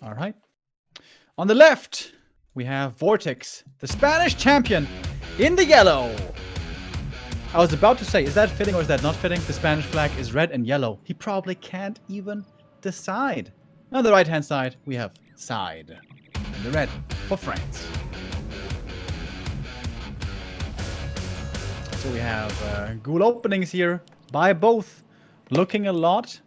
All right. On the left, we have VortiX, the Spanish champion, in the yellow. I was about to say, is that fitting or is that not fitting? The Spanish flag is red and yellow. He probably can't even decide. On the right-hand side, we have SyDe, in the red for France. So we have ghoul openings here by both, looking a lot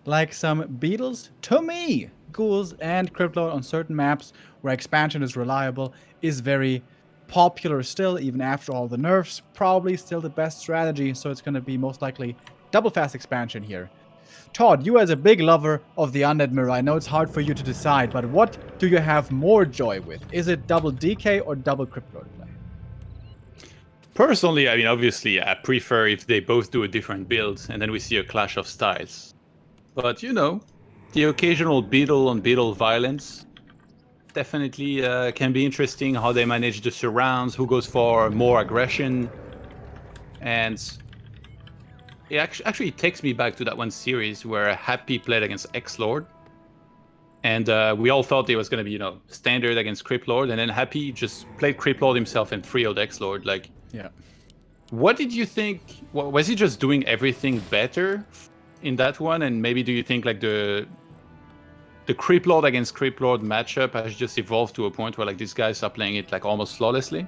like some beetles. To me, ghouls and Cryptlord on certain maps where expansion is reliable is very popular still, even after all the nerfs. Probably still the best strategy, so it's going to be most likely double fast expansion here. Todd, you as a big lover of the Undead Mirror, I know it's hard for you to decide, but what do you have more joy with? Is it double DK or double Cryptlord play? Personally, I mean, obviously, I prefer if they both do a different build, and then we see a clash of styles. But, you know, the occasional beetle on beetle violence definitely can be interesting, how they manage the surrounds, who goes for more aggression. And it actually takes me back to that one series where Happy played against X-Lord. And we all thought it was going to be, you know, standard against Cryptlord, and then Happy just played Cryptlord himself and 3-0'd X-Lord. Like, yeah. What did you think? Was he just doing everything better in that one? And maybe do you think like the Cryptlord against Cryptlord matchup has just evolved to a point where like these guys are playing it like almost flawlessly?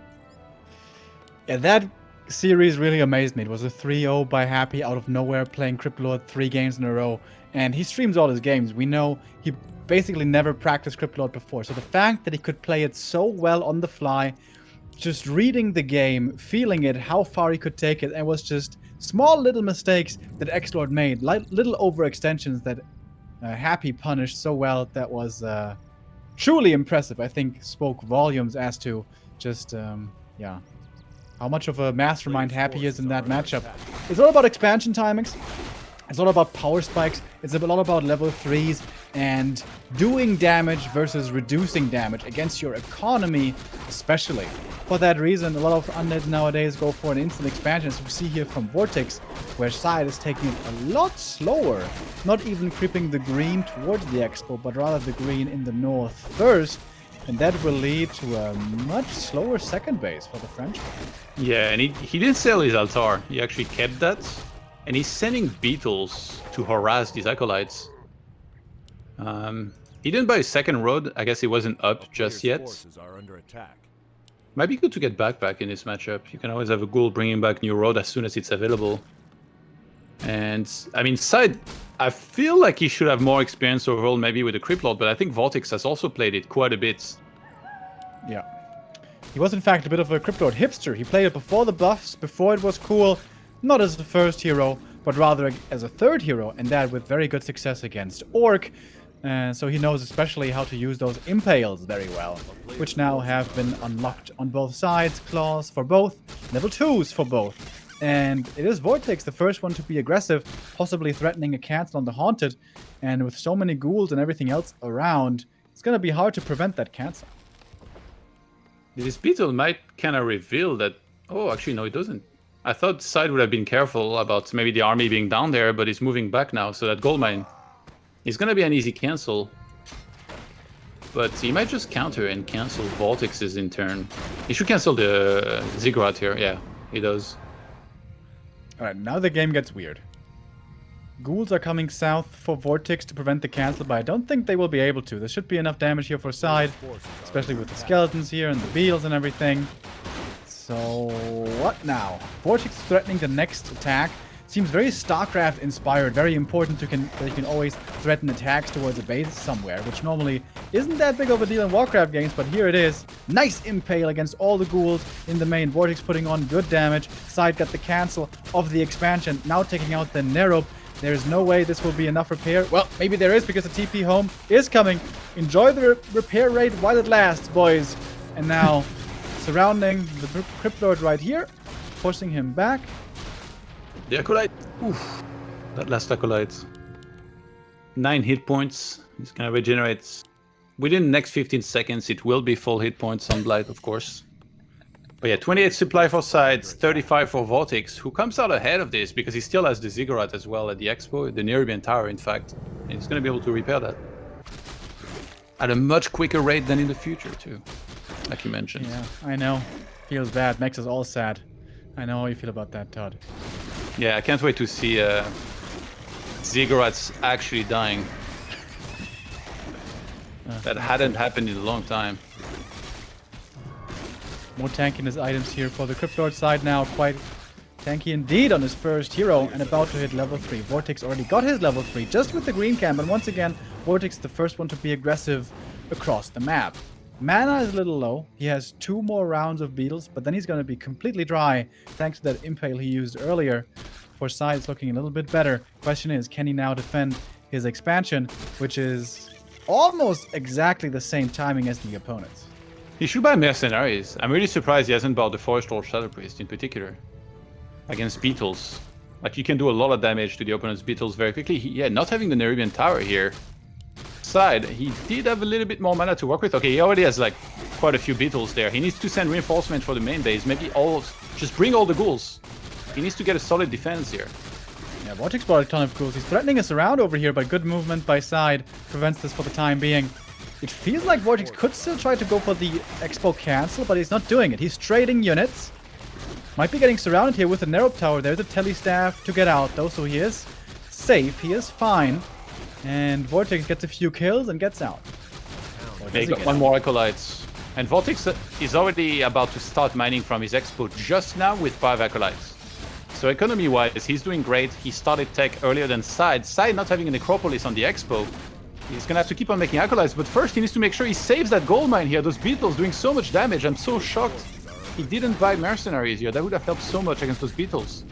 Yeah, that series really amazed me. It was a 3-0 by Happy out of nowhere, playing Cryptlord 3 games in a row. And he streams all his games. We know he basically never practiced Cryptlord before. So the fact that he could play it so well on the fly, just reading the game, feeling it, how far he could take it, and was just small little mistakes that X-Lord made, like little overextensions that Happy punished so well. That was truly impressive. I think spoke volumes as to just, yeah, how much of a mastermind Happy is in that matchup. It's all about expansion timings. It's all about power spikes. It's a lot about level 3s and doing damage versus reducing damage against your economy, especially. For that reason, a lot of undeads nowadays go for an instant expansion, as we see here from VortiX, where SyDe is taking it a lot slower, not even creeping the green towards the expo, but rather the green in the north first, and that will lead to a much slower second base for the Frenchman. Yeah, and he didn't sell his altar. He actually kept that, and he's sending beetles to harass these acolytes. He didn't buy a second road. I guess he wasn't up just yet. Might be good to get backpack in this matchup. You can always have a ghoul bringing back new road as soon as it's available. And, I mean, SyDe, I feel like he should have more experience overall maybe with the Cryptlord, but I think VortiX has also played it quite a bit. Yeah. He was, in fact, a bit of a Cryptlord hipster. He played it before the buffs, before it was cool, not as the first hero, but rather as a third hero, and that with very good success against Orc. So he knows especially how to use those impales very well, which now have been unlocked on both sides, claws for both, level 2s for both. And it is VortiX, the first one to be aggressive, possibly threatening a cancel on the Haunted, and with so many ghouls and everything else around, it's going to be hard to prevent that cancel. This beetle might kind of reveal that... Oh, actually, no, it doesn't. I thought SyDe would have been careful about maybe the army being down there, but he's moving back now, so that gold mine is going to be an easy cancel. But he might just counter and cancel VortiX's in turn. He should cancel the Ziggurat here. Yeah, he does. Alright, now the game gets weird. Ghouls are coming south for VortiX to prevent the cancel, but I don't think they will be able to. There should be enough damage here for SyDe, especially with the skeletons here and the beetles and everything. So, what now? VortiX threatening the next attack. Seems very StarCraft inspired, very important that you can always threaten attacks towards a base somewhere, which normally isn't that big of a deal in Warcraft games, but here it is. Nice impale against all the ghouls in the main. VortiX putting on good damage. SyDe got the cancel of the expansion, now taking out the Nerob. There is no way this will be enough repair. Well, maybe there is, because the TP home is coming. Enjoy the repair rate while it lasts, boys. And now, surrounding the Cryptlord right here, forcing him back. The Acolyte. Oof. That last Acolyte. 9 hit points. He's gonna regenerate. Within the next 15 seconds, it will be full hit points on Blight, of course. But yeah, 28 supply for SyDe, 35 for VortiX, who comes out ahead of this because he still has the Ziggurat as well at the Expo, the Nerubian Tower, in fact. And he's gonna be able to repair that. at a much quicker rate than in the future too, like you mentioned. Yeah, I know. Feels bad. Makes us all sad. I know how you feel about that, Todd. Yeah, I can't wait to see Ziggurats actually dying. That hadn't happened in a long time. More tankiness items here for the Crypt Lord side now. Quite tanky indeed on his first hero and about to hit level 3. VortiX already got his level 3 just with the green camp. And once again, VortiX the first one to be aggressive across the map. Mana is a little low. He has 2 more rounds of beetles, but then he's going to be completely dry thanks to that impale he used earlier. For SyDe, it's looking a little bit better. Question is, can he now defend his expansion, which is almost exactly the same timing as the opponents? He should buy mercenaries. I'm really surprised he hasn't bought the Forest Lord Shadow Priest in particular. Against beetles. Like, you can do a lot of damage to the opponent's beetles very quickly. Yeah, not having the Nerubian Tower here. SyDe, he did have a little bit more mana to work with. Okay, he already has like quite a few beetles there. He needs to send reinforcement for the main base. Maybe just bring all the ghouls. He needs to get a solid defense here. Yeah, VortiX brought a ton of ghouls. He's threatening us around over here, but good movement by SyDe prevents this for the time being. It feels like VortiX could still try to go for the Expo cancel, but he's not doing it. He's trading units. Might be getting surrounded here with the Nerub Tower. There's a Telestaff to get out, though, so he is safe. He is fine. And VortiX gets a few kills and gets out. They got one more Acolytes. And VortiX is already about to start mining from his Expo just now with 5 Acolytes. So economy-wise, he's doing great. He started tech earlier than SyDe. SyDe not having a Necropolis on the Expo. He's gonna have to keep on making Acolytes, but first he needs to make sure he saves that gold mine here. Those beetles doing so much damage. I'm so shocked he didn't buy mercenaries here. That would have helped so much against those beetles.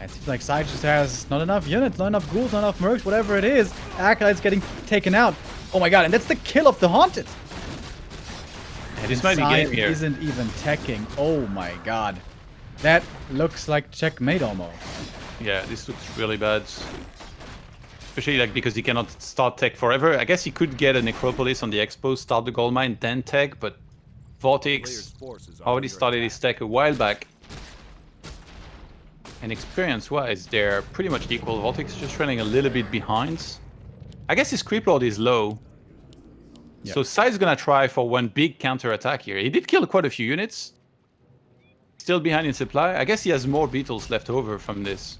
It seems like SyDe just has not enough units, not enough ghouls, not enough mercs, whatever it is. Acolyte's getting taken out. Oh my god, and that's the kill of the Haunted. Yeah, this might be game here. Isn't even teching. Oh my god. That looks like checkmate almost. Yeah, this looks really bad. Especially like because he cannot start tech forever. I guess he could get a Necropolis on the Expo, start the gold mine, then tech, but VortiX already started his tech a while back. And experience-wise, they're pretty much equal. VortiX just running a little bit behind. I guess his creep load is low. Yep. So SyDe's gonna try for one big counter attack here. He did kill quite a few units. Still behind in supply. I guess he has more beetles left over from this.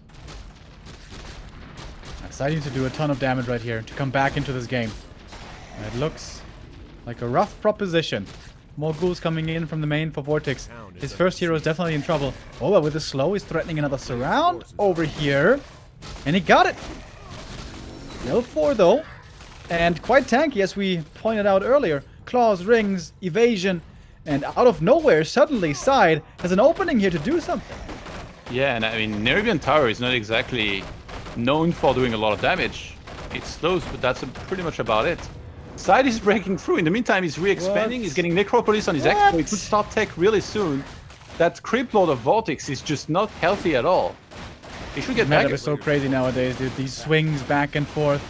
SyDe needs to do a ton of damage right here to come back into this game. It looks like a rough proposition. More ghouls coming in from the main for VortiX. His first hero is definitely in trouble. Oh, but with the slow, he's threatening another surround over here. And he got it. Level 4 though. And quite tanky as we pointed out earlier. Claws, rings, evasion. And out of nowhere, suddenly SyDe has an opening here to do something. Yeah, and I mean, Nerubian Tower is not exactly known for doing a lot of damage. It slows, but that's pretty much about it. SyDe is breaking through. In the meantime, he's re-expanding. He's getting Necropolis on his Expo. He could start tech really soon. That Crypt Lord of VortiX is just not healthy at all. He should get back. That is so crazy nowadays, dude. These swings back and forth.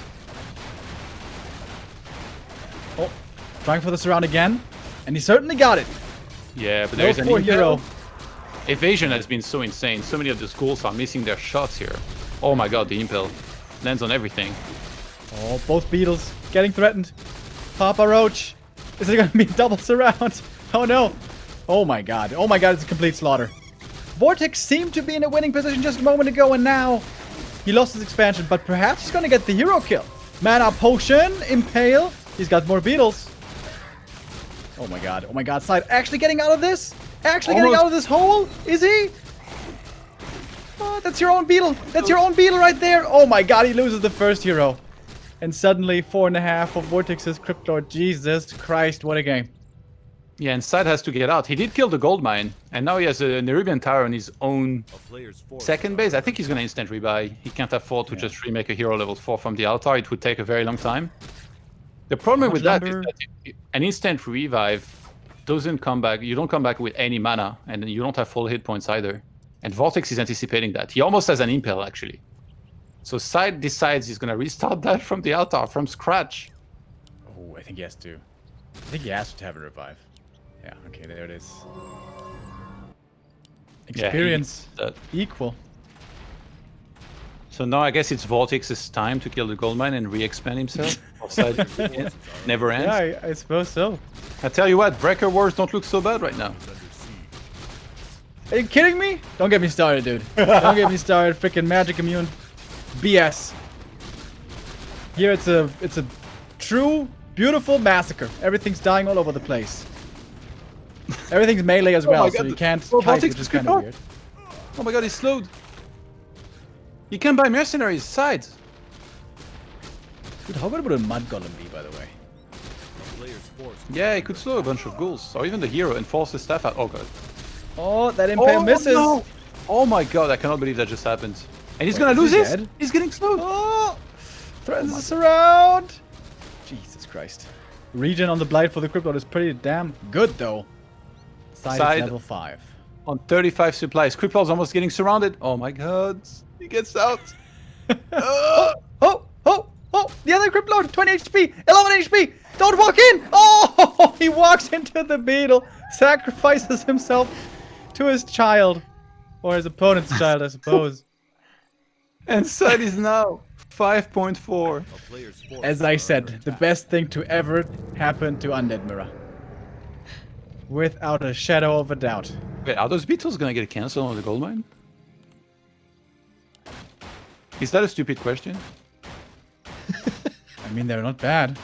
Oh, trying for the surround again. And he certainly got it. Yeah, but there's an hero. Evasion has been so insane. So many of the schools are missing their shots here. Oh my god, the impel lands on everything. Oh, both beetles getting threatened. Papa Roach. Is it going to be a double surround? Oh no. Oh my god. Oh my god, it's a complete slaughter. VortiX seemed to be in a winning position just a moment ago, and now he lost his expansion, but perhaps he's going to get the hero kill. Mana potion, impale. He's got more beetles. Oh my god. Oh my god. SyDe actually getting out of this? Actually getting out of this hole? Is he? Oh, that's your own beetle. That's your own beetle right there. Oh my god, he loses the first hero. And suddenly 4.5 of VortiX's Crypt Lord. Jesus Christ, what a game. Yeah, and SyDe has to get out. He did kill the gold mine, and now he has a Nerubian Tower on his own second base. I think he's going to instant rebuy. He can't afford to just remake a hero level 4 from the altar. It would take a very long time. The problem with that is that an instant revive doesn't come back. You don't come back with any mana, and you don't have full hit points either. And VortiX is anticipating that. He almost has an impel, actually. So SyDe decides he's going to restart that from the altar, from scratch. Oh, I think he has to. I think he has to have a revive. Yeah, okay, there it is. Experience equal. So now I guess it's VortiX's time to kill the gold mine and re-expand himself. Side never ends. Yeah, I suppose so. I tell you what, Breaker Wars don't look so bad right now. Are you kidding me? Don't get me started, dude. Don't get me started. Freaking magic immune BS. Here it's a true, beautiful massacre. Everything's dying all over the place. Everything's melee as well, so you can't kite, which is kind of weird. Oh my god, he's slowed. You can buy mercenaries sides. Dude, how good would a mud golem be, by the way? Yeah, he could slow a bunch of ghouls, or even the hero, and force the staff out. Oh god. Oh, that impale misses. No. Oh my god, I cannot believe that just happened. And he's gonna lose this? He's getting slowed. Oh! Threatens us around. Jesus Christ. Regen on the Blight for the Cryptolord is pretty damn good, though. Side level 5. On 35 supplies. Cryptolord's almost getting surrounded. Oh my god. He gets out. Oh! The other Cryptolord, 20 HP, 11 HP. Don't walk in. Oh! He walks into the beetle, sacrifices himself to his child. Or his opponent's child, I suppose. And SyDe is now 5.4. As I said, the best thing to ever happen to Undead Mirror. Without a shadow of a doubt. Wait, are those beetles gonna get cancelled on the gold mine? Is that a stupid question? I mean, they're not bad.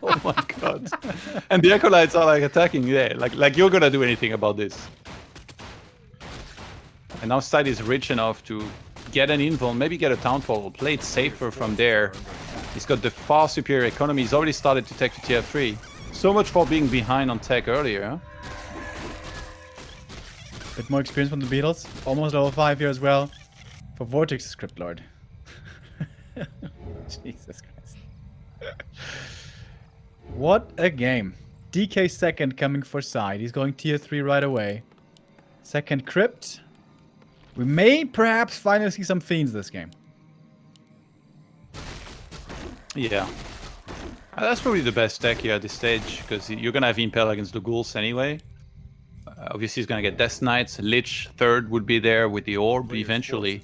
Oh my god. And the acolytes are like attacking, yeah, like you're gonna do anything about this. And now SyDe is rich enough to get an invuln, maybe get a townfall, play it safer from there. He's got the far superior economy. He's already started to tech to tier 3. So much for being behind on tech earlier, huh? Bit more experience from the Beatles. Almost level 5 here as well. For VortiX Script Lord. Jesus Christ. What a game. DK second coming for SyDe. He's going tier 3 right away. Second Crypt. We may perhaps finally see some Fiends this game. Yeah. That's probably the best deck here at this stage, because you're going to have Impel against the Ghouls anyway. Obviously, he's going to get Death Knights. Lich third would be there with the Orb eventually.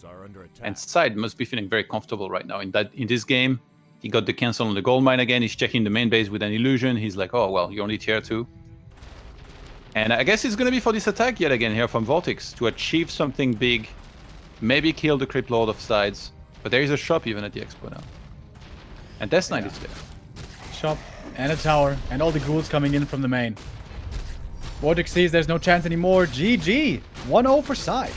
And SyDe must be feeling very comfortable right now in this game. He got the cancel on the gold mine again. He's checking the main base with an illusion. He's like, oh, well, you're only tier 2. And I guess it's going to be for this attack yet again here from VortiX to achieve something big. Maybe kill the Crypt Lord of Sides. But there is a shop even at the expo now. And Death Knight is there. Shop and a tower and all the ghouls coming in from the main. VortiX sees there's no chance anymore. GG. 1-0 for SyDe.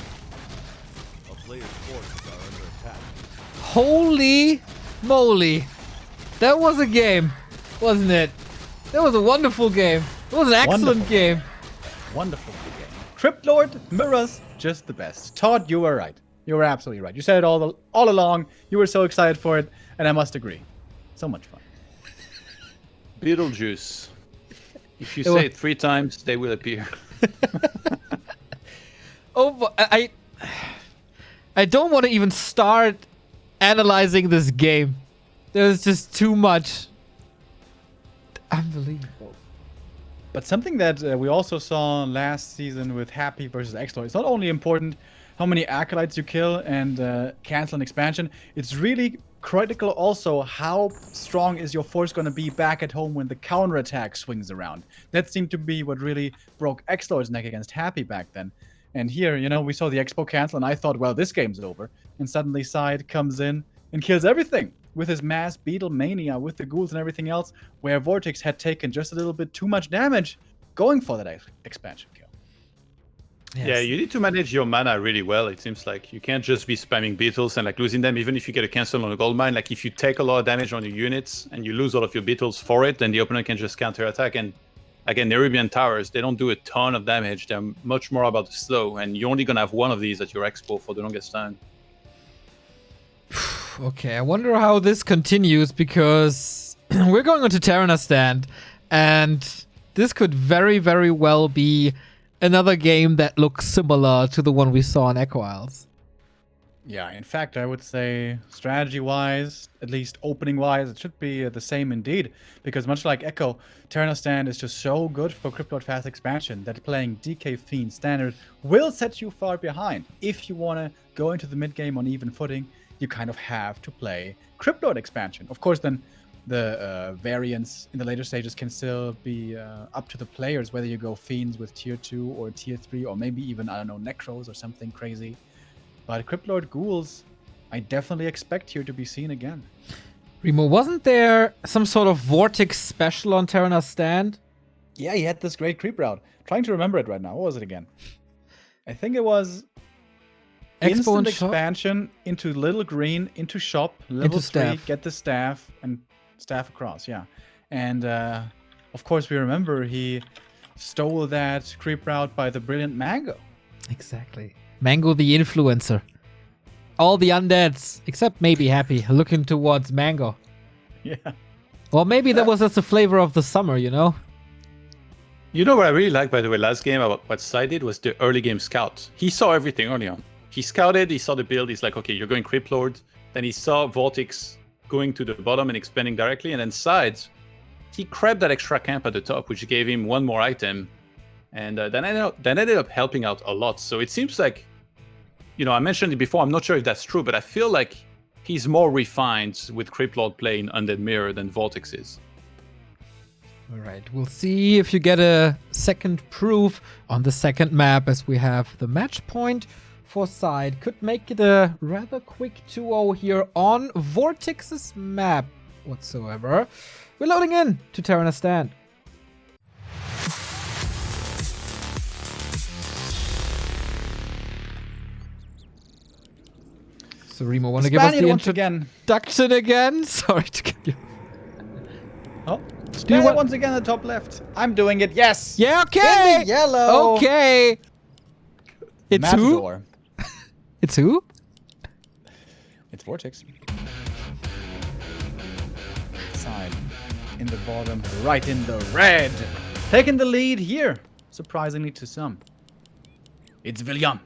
Holy moly. That was a game, wasn't it? That was a wonderful game. It was an excellent game. Wonderful game. Crypt Lord Mirrors, just the best. Todd, you were right. You were absolutely right. You said it all along. You were so excited for it, and I must agree. So much fun. Beetlejuice. If you say it 3 times, they will appear. Oh, but I don't want to even start analyzing this game. There's just too much. Unbelievable. But something that we also saw last season with Happy versus Exploit, it's not only important how many acolytes you kill and cancel an expansion, it's really critical also how strong is your force going to be back at home when the counterattack swings around. That seemed to be what really broke Exlord's neck against Happy back then. And here, you know, we saw the Expo cancel and I thought, well, this game's over. And suddenly SyDe comes in and kills everything with his mass beetle mania, with the ghouls and everything else, where VortiX had taken just a little bit too much damage going for that expansion kill. Yes. Yeah, you need to manage your mana really well. It seems like you can't just be spamming beetles and like losing them, even if you get a cancel on a gold mine. Like if you take a lot of damage on your units and you lose all of your beetles for it, then the opponent can just counter attack. And again, Nerubian towers, they don't do a ton of damage. They're much more about the slow, and you're only gonna have one of these at your expo for the longest time. Okay, I wonder how this continues, because we're going on to Terraner Stand, and this could very, very well be another game that looks similar to the one we saw in Echo Isles. Yeah, in fact, I would say strategy-wise, at least opening-wise, it should be the same indeed. Because much like Echo, Terraner Stand is just so good for Cryptolord Fast Expansion that playing DK Fiend Standard will set you far behind. If you want to go into the mid-game on even footing, you kind of have to play Crypt Lord expansion. Of course, then the variants in the later stages can still be up to the players, whether you go Fiends with tier 2 or tier 3, or maybe even, I don't know, Necros or something crazy. But Crypt Lord Ghouls, I definitely expect here to be seen again. Remo, wasn't there some sort of VortiX special on Terranas stand? Yeah, he had this great creep route. Trying to remember it right now. What was it again? I think it was Expo instant and shop? expansion into Little Green, into shop, level Into 3, staff. get the staff, and staff across, yeah. And of course, we remember he stole that creep route by the brilliant Mango. Exactly. Mango the influencer. All the undeads, except maybe Happy, looking towards Mango. Yeah. Or maybe that was just the flavor of the summer, you know? You know what I really liked, by the way, last game about what SyDe did was the early game scout. He saw everything early on. He scouted, he saw the build, he's like, okay, you're going Crypt Lord. Then he saw VortiX going to the bottom and expanding directly, and then sides, he crept that extra camp at the top, which gave him one more item. And that ended up helping out a lot. So it seems like, you know, I mentioned it before, I'm not sure if that's true, but I feel like he's more refined with Crypt Lord play in Undead Mirror than VortiX is. All right, we'll see if you get a second proof on the second map, as we have the match point for SyDe. Could make it a rather quick 2-0 here on VortiX's map whatsoever. We're loading in to Terranas stand. So Remo, want to give us the once again. introduction again? Sorry to give you... Oh, Do you want... once again at the top left. I'm doing it, yes! Yeah, okay! In the yellow! Okay! It's who? Matador. It's who? It's VortiX. Side. In the bottom, right in the red. Taking the lead here, surprisingly to some. It's William.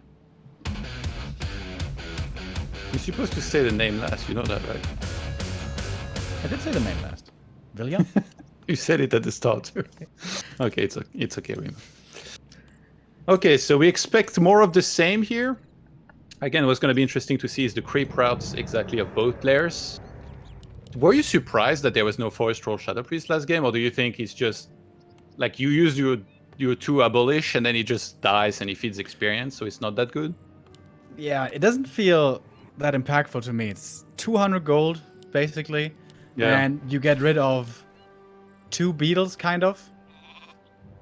You're supposed to say the name last, you know that, right? I did say the name last. William? You said it at the start. Okay, it's okay, Remo. Okay, so we expect more of the same here. Again, what's going to be interesting to see is the creep routes exactly of both players. Were you surprised that there was no Forest Troll Shadow Priest last game, or do you think it's just like you use your 2 abolish and then he just dies and he feeds experience, so it's not that good? Yeah, it doesn't feel that impactful to me. It's 200 gold, basically. Yeah. And you get rid of 2 beetles, kind of.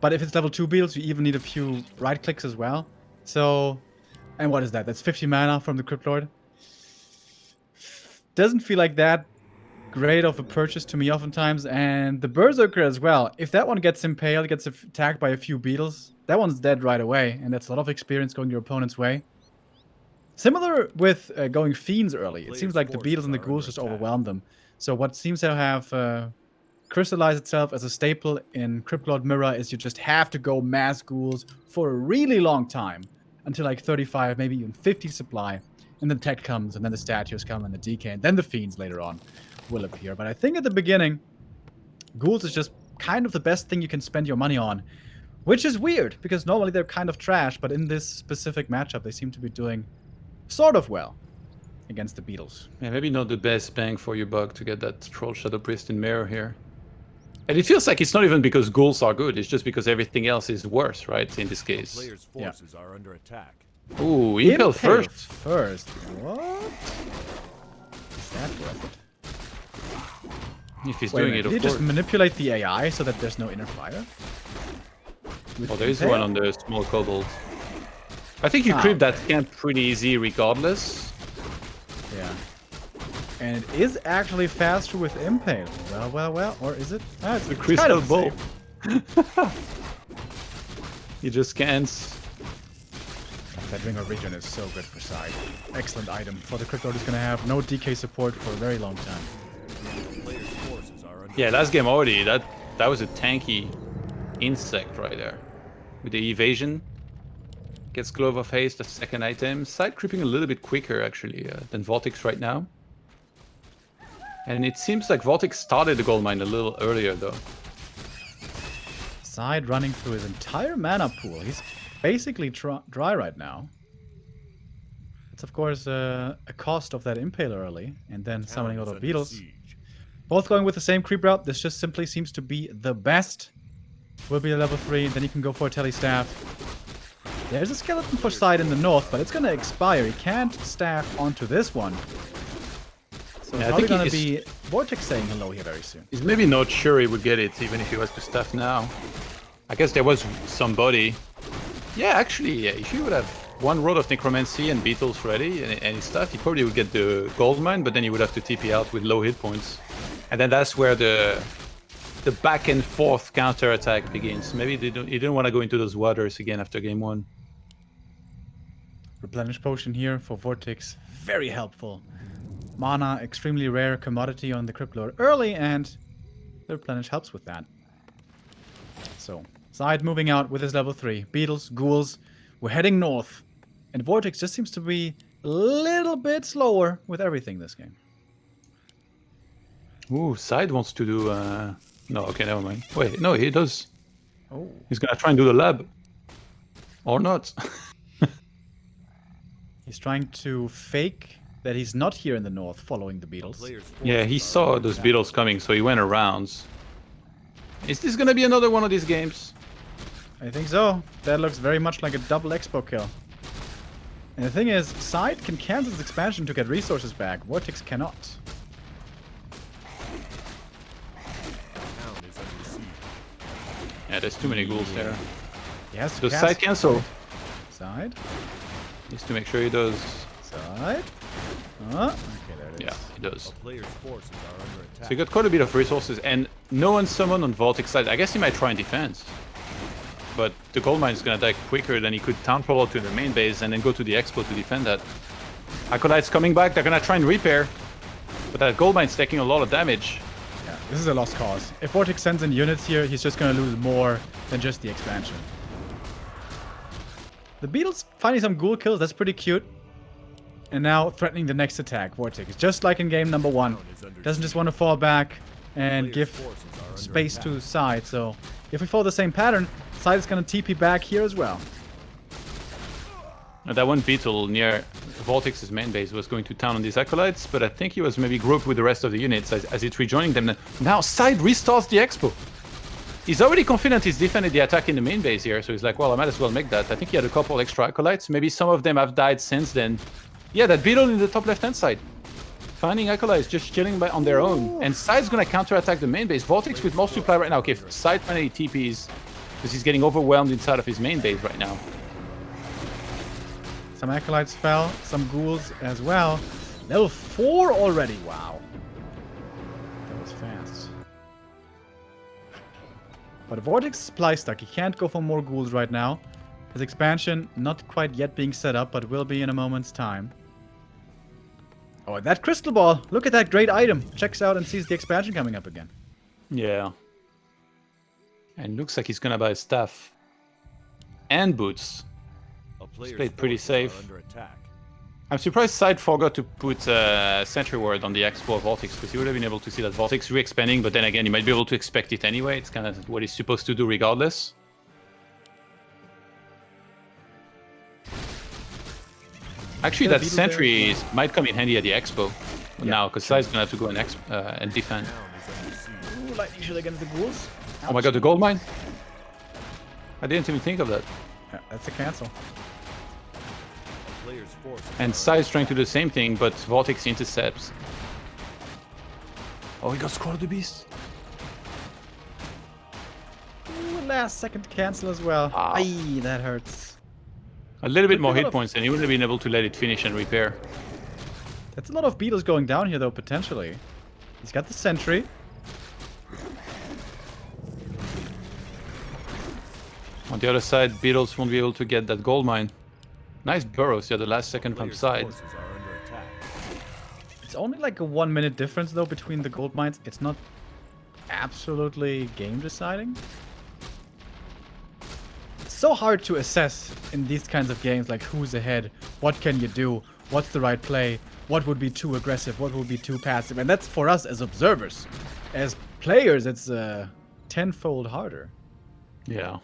But if it's level 2 beetles, you even need a few right clicks as well. So, and what is that? That's 50 mana from the Crypt Lord. Doesn't feel like that great of a purchase to me oftentimes. And the Berserker as well. If that one gets impaled, gets attacked by a few beetles, that one's dead right away. And that's a lot of experience going your opponent's way. Similar with going Fiends early. It seems like the beetles and the ghouls just overwhelm them. So what seems to have crystallized itself as a staple in Crypt Lord Mirror is you just have to go mass ghouls for a really long time. Until like 35, maybe even 50 supply. And then tech comes, and then the statues come, and the DK, and then the Fiends later on will appear. But I think at the beginning, ghouls is just kind of the best thing you can spend your money on. Which is weird, because normally they're kind of trash, but in this specific matchup, they seem to be doing sort of well against the beetles. Yeah, maybe not the best bang for your buck to get that Troll Shadow Priest in Mirror here. And it feels like it's not even because ghouls are good, it's just because everything else is worse, right, in this case. Players' forces are under attack. Ooh, Impale first. First. What? Is that worth it? If he's Wait a doing minute, it, did of he course. just manipulate the AI so that there's no inner fire? Oh, there is one on the small kobold. I think you Ah, creep that camp pretty easy regardless. Yeah. And it is actually faster with Impale. Well. Or is it? Ah, it's The kind crystal of the ball. same. He just scans. That Ring of Regen is so good for side. Excellent item for the Crypt Lord who's going to have no DK support for a very long time. Players' forces are under Yeah, last game already, that was a tanky insect right there. With the evasion. Gets Glove of Haste, the second item. Side creeping a little bit quicker, actually, than VortiX right now. And it seems like VortiX started the gold mine a little earlier, though. Side running through his entire mana pool. He's basically dry right now. That's of course a cost of that Impale early, and then summoning all Town the is under beetles. siege. Both going with the same creep route. This just simply seems to be the best. Will be a level 3, then you can go for a telestaff. There's a skeleton for SyDe in the north, but it's gonna expire. He can't staff onto this one. So Yeah, it's I probably think gonna he be VortiX saying hello here very soon. He's maybe not sure he would get it, even if he was to staff now. I guess there was somebody. Yeah, actually, yeah, if he would have one Rod of Necromancy and Beetles ready and his stuff, he probably would get the gold mine, but then he would have to TP out with low hit points. And then that's where the back and forth counter attack begins. Maybe he didn't want to go into those waters again after game 1. Replenish potion here for VortiX. Very helpful. Mana, extremely rare commodity on the Crypt Lord early, and the replenish helps with that. So, SyDe moving out with his level 3. Beetles, ghouls, we're heading north. And VortiX just seems to be a little bit slower with everything this game. Ooh, SyDe wants to do... No, okay, never mind. Wait, no, he does. Oh. He's gonna try and do the lab. Or not. He's trying to fake that he's not here in the north following the beetles. Players' Yeah, he forces are saw under those attack. beetles coming, so he went around. Is this gonna be another one of these games? I think so. That looks very much like a double expo kill. And the thing is, SyDe can cancel his expansion to get resources back. VortiX cannot. Town is under siege. Yeah, there's too many ghouls there. He has to Does cast SyDe cancel? SyDe. Needs to make sure he does. SyDe. Okay, there it is. Yeah, he does. A player's forces are under attack. So he got quite a bit of resources, and no one summoned on VortiX side. I guess he might try and defend. But the gold mine is gonna die quicker than he could town follow to the main base and then go to the expo to defend that. Acolyte's coming back, they're gonna try and repair. But that gold mine's taking a lot of damage. Yeah, this is a lost cause. If VortiX sends in units here, he's just gonna lose more than just the expansion. The beetles finding some ghoul kills, that's pretty cute. And now threatening the next attack, VortiX. Just like in game number 1. Doesn't just want to fall back and Players' give forces are under space attack. to SyDe. So if we follow the same pattern, SyDe is going to TP back here as well. And that one beetle near VortiX's main base was going to town on these acolytes, but I think he was maybe grouped with the rest of the units as it's rejoining them. Now SyDe restarts the expo. He's already confident he's defended the attack in the main base here, so he's like, well, I might as well make that. I think he had a couple extra acolytes. Maybe some of them have died since then. Yeah, that beetle in the top left-hand side. Finding acolytes just chilling by on their own. And SyDe's gonna counter-attack the main base. VortiX with more supply right now. Okay, SyDe finally TPs because he's getting overwhelmed inside of his main base right now. Some acolytes fell, some ghouls as well. Level 4 already, wow. That was fast. But VortiX is supply stuck. He can't go for more ghouls right now. His expansion not quite yet being set up, but will be in a moment's time. Oh, that crystal ball. Look at that great item. Checks out and sees the expansion coming up again. Yeah. And looks like he's gonna buy staff. And boots. A player's played pretty forces are safe. under attack. I'm surprised SyDe forgot to put Sentry Ward on the expo of VortiX, because he would have been able to see that VortiX re-expanding, but then again, he might be able to expect it anyway. It's kind of what he's supposed to do regardless. Actually, Yeah, that beetle there. Sentry might come in handy at the expo now, because true. SyDe's gonna have to go and defend. Town is under siege. Ooh, lightning shield against the ghouls. Oh my god, the gold mine? I didn't even think of that. Yeah, that's a cancel. A player's forces And are SyDe's trying to do the same thing, but VortiX intercepts. Oh, he got Scroll of the Beast. Ooh, last second cancel as well. Ow. Aye, that hurts. A little bit Could more be a lot hit of- points, and he wouldn't have been able to let it finish and repair. That's a lot of beetles going down here, though, potentially. He's got the sentry. On the other side, Beetles won't be able to get that gold mine. Nice burrows, yeah, the last second from players' SyDe. forces are under attack. It's only like a 1 minute difference, though, between the gold mines. It's not absolutely game deciding. It's so hard to assess in these kinds of games, like who's ahead, what can you do, what's the right play, what would be too aggressive, what would be too passive. And that's for us as observers. As players, it's tenfold harder. Yeah.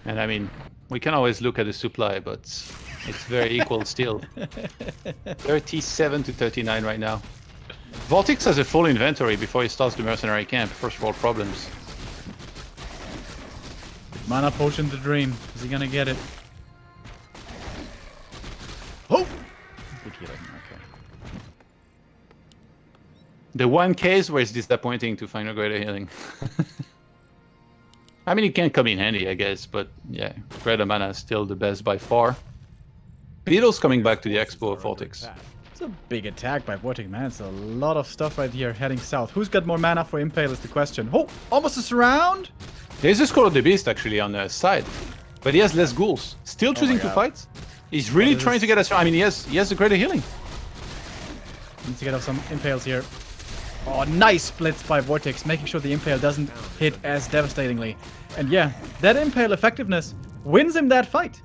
And I mean, we can always look at the supply, but It's very equal still. 37 to 39 right now. VortiX has a full inventory before he starts the mercenary camp. First world problems. Mana potion to Dream. Is he gonna get it? Oh! Big healing. Okay. The one case where it's disappointing to find a greater healing. I mean, it can come in handy, I guess, but yeah, greater mana is still the best by far. Beetle's coming back to the expo of VortiX. It's a big attack by VortiX, man. It's a lot of stuff right here heading south. Who's got more mana for Impale is the question. Oh, almost a surround! There's a Skull of the Beast actually on the side, but he has less ghouls. Still choosing to fight. He's really trying to get us. I mean, he has a greater healing. Needs to get off some Impales here. Oh, nice splits by VortiX, making sure the Impale doesn't hit as devastatingly. And yeah, that Impale effectiveness wins him that fight.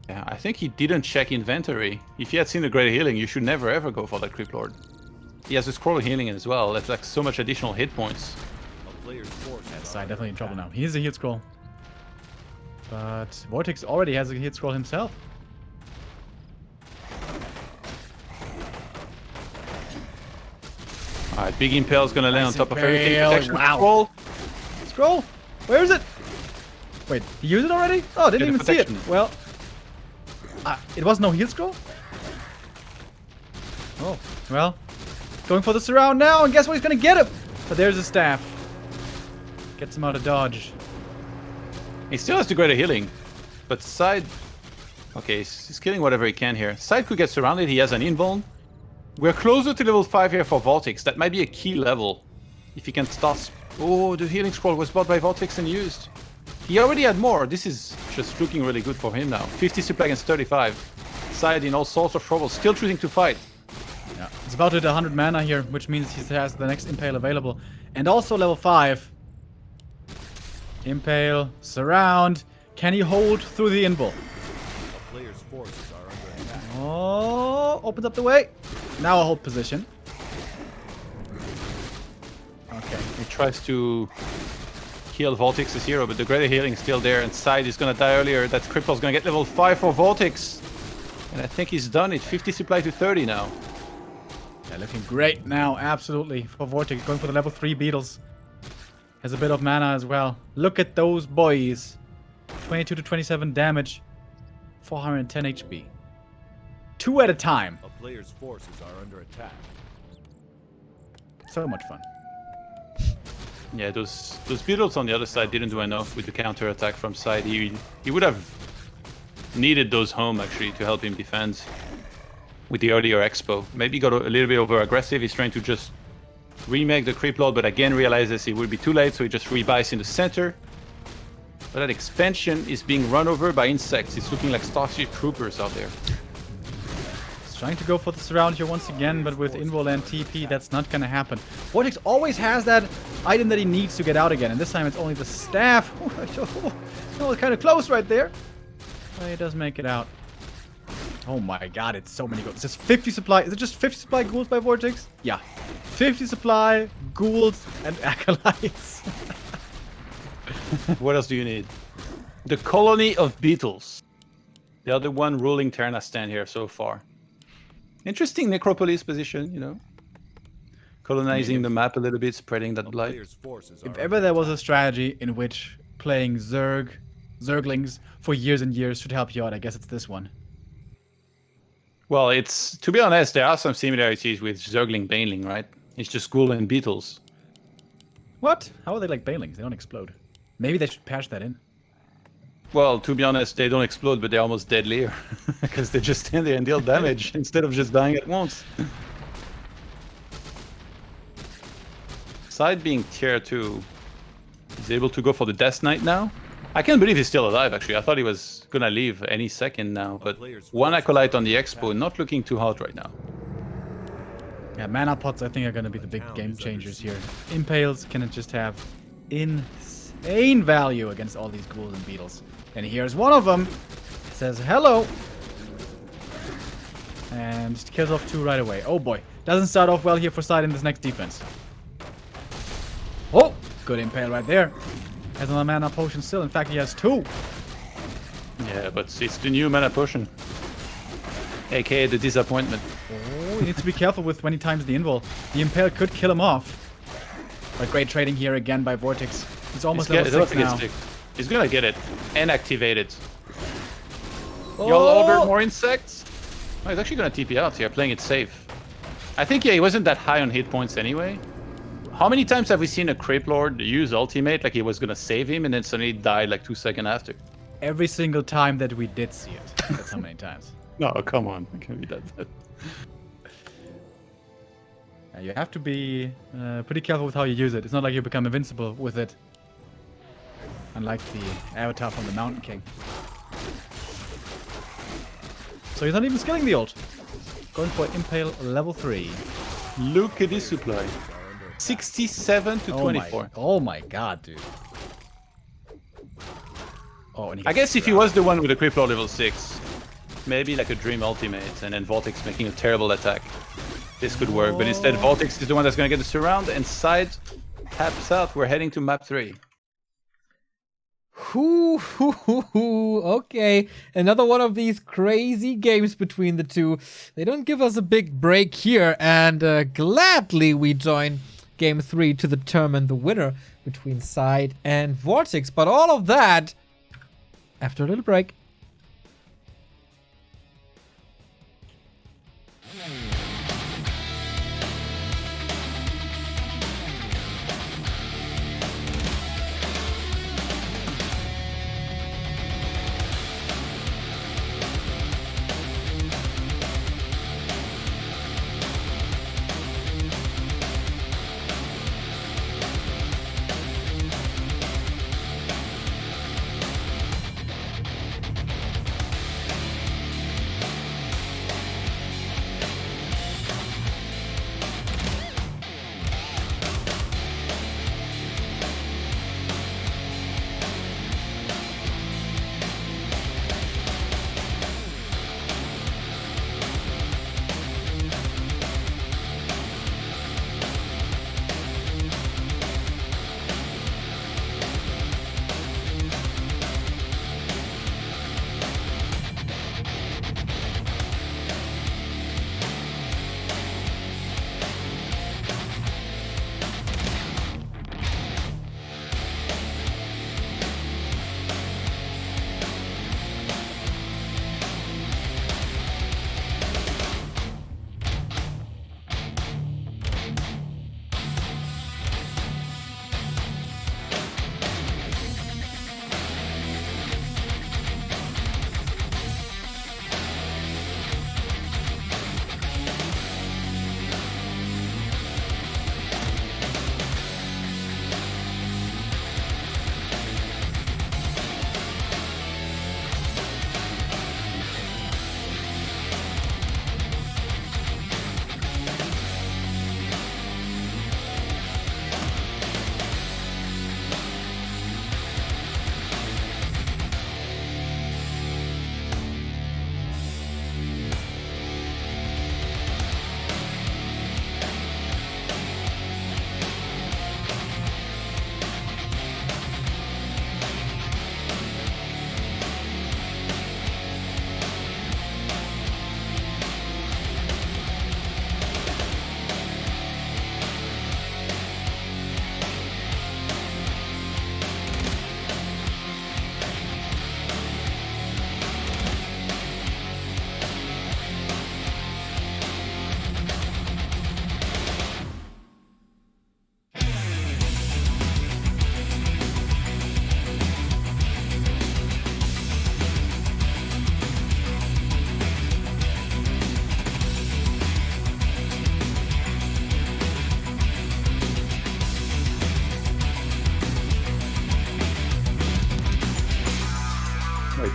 Yeah, I think he didn't check inventory. If he had seen the greater healing, you should never ever go for that Crypt Lord. He has a scroll healing as well. That's like so much additional hit points. SyDe definitely in trouble now. He needs a heal scroll. But VortiX already has a heal scroll himself. Alright, Big Impale's gonna land on top of everything. Impale, Protection wow. scroll. Scroll? Where is it? Wait, he used it already? Oh, didn't Yeah, even the see it. protection. Well, it was no heal scroll? Oh, well, going for the surround now, and guess what? He's gonna get him. But there's a staff. Gets him out of dodge. He still has the greater healing, but SyDe... Okay, he's killing whatever he can here. SyDe could get surrounded, he has an invuln. We're closer to level 5 here for VortiX. That might be a key level. If he can start... Oh, the healing scroll was bought by VortiX and used. He already had more. This is just looking really good for him now. 50 supply against 35. SyDe in all sorts of trouble, still choosing to fight. Yeah, it's about to hit 100 mana here, which means he has the next Impale available. And also level 5. Impale, surround. Can he hold through the invul? A player's forces are under attack. Oh, opens up the way. Now a hold position. Okay. He tries to kill VortiX's hero, but the greater healing is still there, and SyDe is gonna die earlier. That Cripple's gonna get level 5 for VortiX. And I think he's done it. 50 supply to 30 now. Yeah, looking great now, absolutely, for VortiX. Going for the level 3 beetles. Has a bit of mana as well. Look at those boys. 22 to 27 damage. 410 HP. 2 at a time. A player's forces are under attack. So much fun. Yeah, those beetles on the other side didn't do enough with the counter attack from SyDe. He would have needed those home actually to help him defend with the earlier expo. Maybe got a little bit over aggressive. He's trying to just remake the Creep Lord, but again realizes it will be too late, so he just rebuys in the center. But that expansion is being run over by insects. It's looking like Starship Troopers out there. He's trying to go for the surround here once again, but with Invul and TP, that's not gonna happen. VortiX always has that item that he needs to get out again, and this time it's only the staff. Oh, it's kind of close right there. But he does make it out. Oh my god, it's so many ghouls. It's just 50 supply. Is it just 50 supply ghouls by VortiX? Yeah. 50 supply, ghouls, and acolytes. What else do you need? The colony of beetles. The other one ruling Terranastan here so far. Interesting necropolis position, you know. Colonizing the map a little bit, spreading that A blight. player's forces If are ever there was a strategy in which playing Zerglings for years and years should help you out, I guess it's this one. Well, it's, to be honest, there are some similarities with Zergling Baneling, right? It's just ghoul and beetles. What? How are they like Banelings? They don't explode. Maybe they should patch that in. Well, to be honest, they don't explode, but they're almost deadlier. Because they just stand there and deal damage instead of just dying at once. SyDe being tier 2 is able to go for the Death Knight now. I can't believe he's still alive, actually. I thought he was gonna leave any second now, but one Acolyte on the Expo, not looking too hot right now. Yeah, mana pots I think are gonna be the big game changers here. Impales can just have insane value against all these ghouls and beetles. And here's one of them. Says hello. And kills off 2 right away. Oh boy. Doesn't start off well here for SyDe in this next defense. Oh! Good impale right there. Has another mana potion still. In fact, he has 2. Yeah, but it's the new mana potion. aka the disappointment. Oh, he needs to be careful with when he times the invul. The Impale could kill him off. But great trading here again by VortiX. He's almost level 6 now. He's gonna get it and activate it. Y'all ordered more insects? Oh, he's actually gonna TP out here, playing it safe. I think, yeah, he wasn't that high on hit points anyway. How many times have we seen a Creep Lord use ultimate like he was gonna save him and then suddenly died like 2 seconds after? Every single time that we did see it. That's how many times. No, come on. It can't be that bad. You have to be pretty careful with how you use it. It's not like you become invincible with it. Unlike the avatar from the Mountain King. So he's not even skilling the ult. Going for Impale level 3. Look at this supply. 67 to 24. Oh my god, dude. Oh, and I guess if he was the one with the Creep Lord level 6, maybe like a Dream ultimate and then VortiX making a terrible attack, this could work. But instead, VortiX is the one that's going to get the surround and SyDe taps out. We're heading to map 3. Okay, another one of these crazy games between the two. They don't give us a big break here, and gladly we join Game 3 to determine the winner between SyDe and VortiX. But all of that after a little break.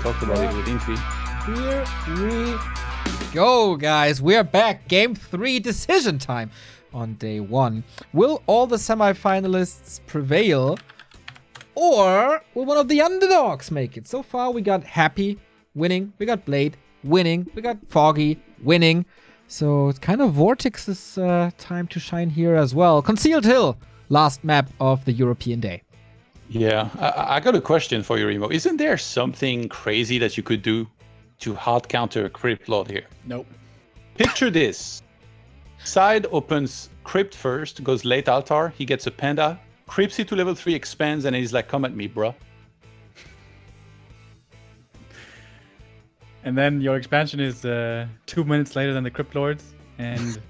Talked about it with Infi. Here we go, guys. We're back. Game 3 decision time on day 1. Will all the semifinalists prevail? Or will one of the underdogs make it? So far, we got Happy winning. We got Blade winning. We got Foggy winning. So it's kind of VortiX's time to shine here as well. Concealed Hill, last map of the European day. Yeah, I got a question for you, Remo. Isn't there something crazy that you could do to hard counter Crypt Lord here. Nope. Picture this. SyDe opens Crypt first, goes late altar, he gets a panda, creeps it to level 3, expands, and he's like, come at me, bruh. And then your expansion is 2 minutes later than the Crypt Lords, and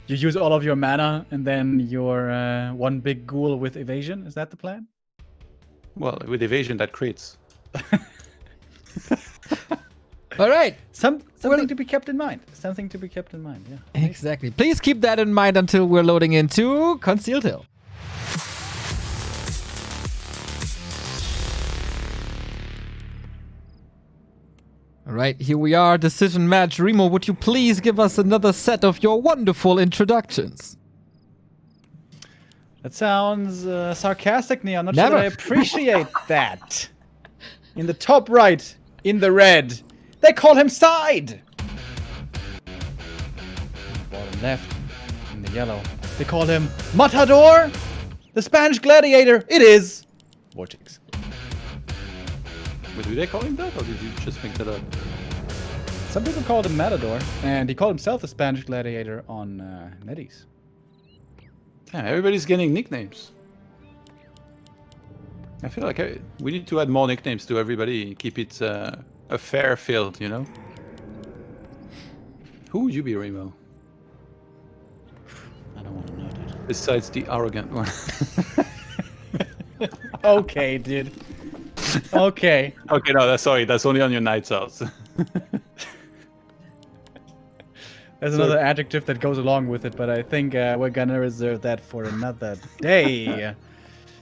you use all of your mana, and then your one big ghoul with evasion. Is that the plan? Well, with evasion, that crits. All right. Something to be kept in mind. Something to be kept in mind, yeah. Exactly. Please keep that in mind until we're loading into Concealed Hill. All right, here we are, decision match. Remo, would you please give us another set of your wonderful introductions? That sounds sarcastic, Neo. I'm not Never. sure that I appreciate that. In the top right, in the red, they call him SyDe. Bottom left, in the yellow, they call him Matador. The Spanish gladiator, it is VortiX. But do they call him that, or did you just make that up? Some people called him Matador, and he called himself the Spanish gladiator on NetEase. Yeah, everybody's getting nicknames. I feel like we need to add more nicknames to everybody. Keep it a fair field, you know? Who would you be, Remo? I don't want to know, dude. Besides the arrogant one. Okay, dude. Okay. Okay, no, sorry. That's only on your nights out. There's another adjective that goes along with it, but I think we're gonna reserve that for another day.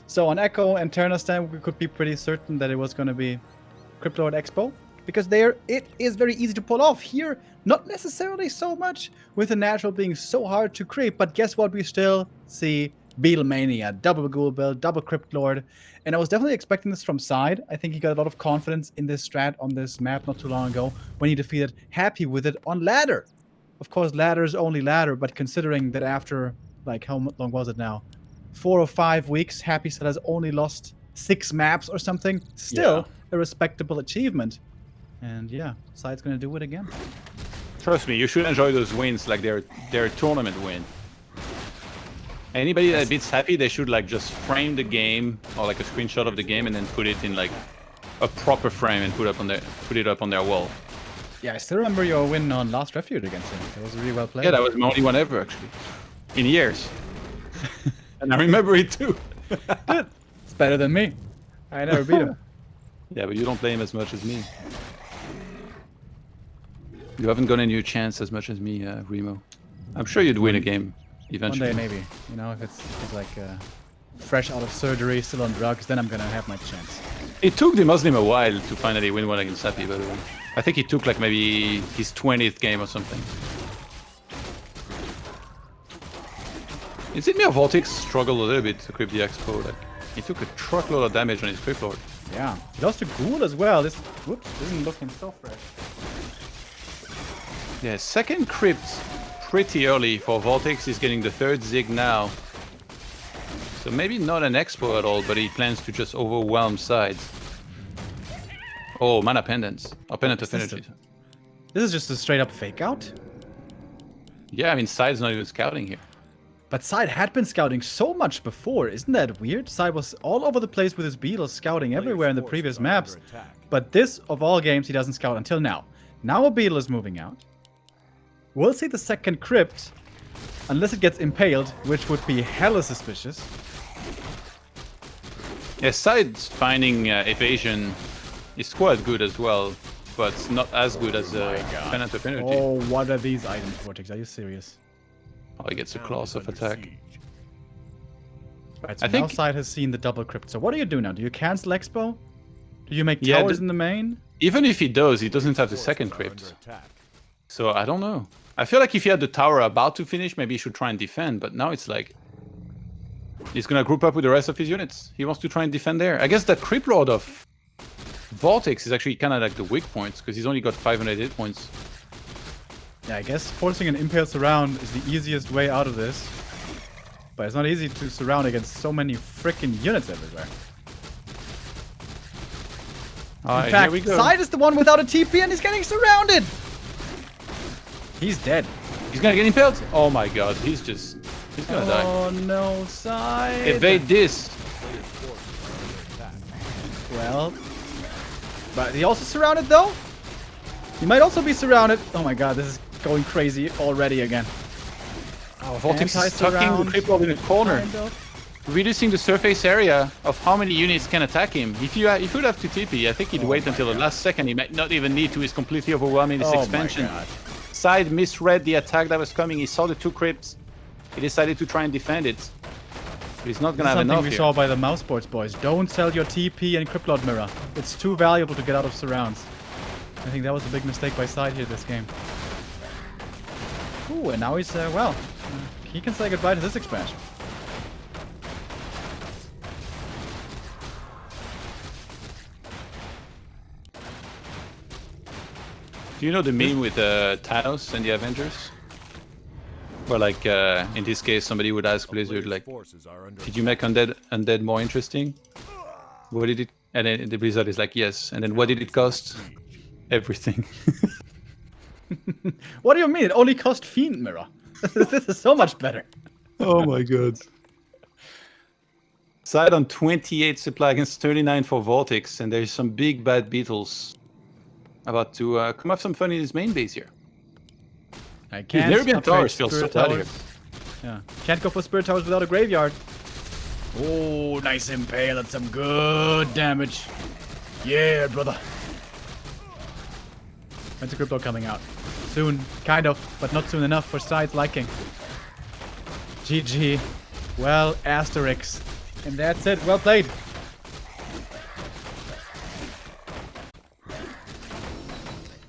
So on Echo and Terrastan, we could be pretty certain that it was gonna be Crypt Lord Expo, because there it is very easy to pull off. Here, not necessarily so much, with the natural being so hard to creep. But guess what? We still see Beatlemania, double Ghoul build, double Crypt Lord, and I was definitely expecting this from SyDe. I think he got a lot of confidence in this strat on this map not too long ago when he defeated Happy with it on ladder. Of course, ladder is only ladder, but considering that after, like, how long was it now? 4 or 5 weeks, Happy still has only lost 6 maps or something. Still a respectable achievement. And yeah, SyDe's gonna do it again. Trust me, you should enjoy those wins like they're a tournament win. Anybody that beats Happy, they should like just frame the game or like a screenshot of the game and then put it in like a proper frame and put it up on their wall. Yeah, I still remember your win on Last Refuge against him. It was really well played. Yeah, that was my only one ever actually, in years. And I remember it too. It's better than me. I never beat him. Yeah, but you don't play him as much as me. You haven't gotten a new chance as much as me, Remo. I'm sure you'd win a game eventually. One day maybe. You know, if it's like fresh out of surgery, still on drugs, then I'm gonna have my chance. It took the Muslim a while to finally win one against Happy, by the way. I think it took like maybe his 20th game or something. It seemed me or VortiX struggled a little bit to creep the Expo. Like, he took a truckload of damage on his Crypt Lord. Yeah. He lost to Ghoul as well. This isn't looking so fresh. Yeah, second Crypt pretty early for VortiX. He's getting the third Zig now. So maybe not an Expo at all, but he plans to just overwhelm sides. Oh, mana pendants. Or pendant affinity. This is just a straight up fake out. Yeah, I mean, side's not even scouting here. But SyDe had been scouting so much before. Isn't that weird? SyDe was all over the place with his beetles, scouting everywhere in the previous maps. But this, of all games, he doesn't scout until now. Now a beetle is moving out. We'll see the second crypt, unless it gets impaled, which would be hella suspicious. Yeah, side's finding evasion is quite good as well, but not as good as Pendant Affinity. Oh, what are these items, VortiX? Are you serious? Oh, he gets a class of attack. Right, so I now think SyDe has seen the double crypt. So what do you do now? Do you cancel Expo? Do you make Yeah, towers in the main? Even if he does, he doesn't have the second crypt. So I don't know. I feel like if he had the tower about to finish, maybe he should try and defend, but now it's like he's gonna group up with the rest of his units. He wants to try and defend there. I guess that Crypt Lord of VortiX is actually kind of like the weak points, because he's only got 500 hit points. Yeah, I guess forcing an impale surround is the easiest way out of this. But it's not easy to surround against so many freaking units everywhere. Alright, In fact, here we go. SyDe is the one without a TP and he's getting surrounded. He's dead. He's gonna get impaled. Oh my god, he's gonna die. Oh no, SyDe. Evade this. Well, but he also surrounded though. He might also be surrounded. Oh my god, this is going crazy already again. Oh, VortiX is Anti-surround, tucking the cripple in a corner. kind of. Reducing the surface area of how many units can attack him. If you would have to TP, I think he'd wait until the last second. He might not even need to. He's completely overwhelming this expansion. My god. SyDe misread the attack that was coming. He saw the 2 crypts. He decided to try and defend it. But he's not gonna have Something enough we here. saw by the mouse sports boys. Don't sell your TP and Cryptlord mirror. It's too valuable to get out of surrounds. I think that was a big mistake by SyDe here this game. Ooh, and now he's well. He can say goodbye to this expansion. Do you know the meme with Thanos and the Avengers? Where like in this case somebody would ask Blizzard like, Forces are under did you make undead more interesting? What did it? And then the Blizzard is like, yes. And then what did it cost? Everything. What do you mean? It only cost Fiend Mirror. This is so much better. Oh my god. SyDe on 28 supply against 39 for VortiX, and there's some big bad beetles about to come have some fun in his main base here. I can't. Nerebian upgrade Towers feels so Spirit bad here. Towers. Yeah, can't go for Spirit Towers without a graveyard. Oh, nice impale. That's some good damage. Yeah, brother. When's the crypto coming out? Soon, kind of, but not soon enough for SyDe's liking. GG. Well, Asterix. And that's it. Well played.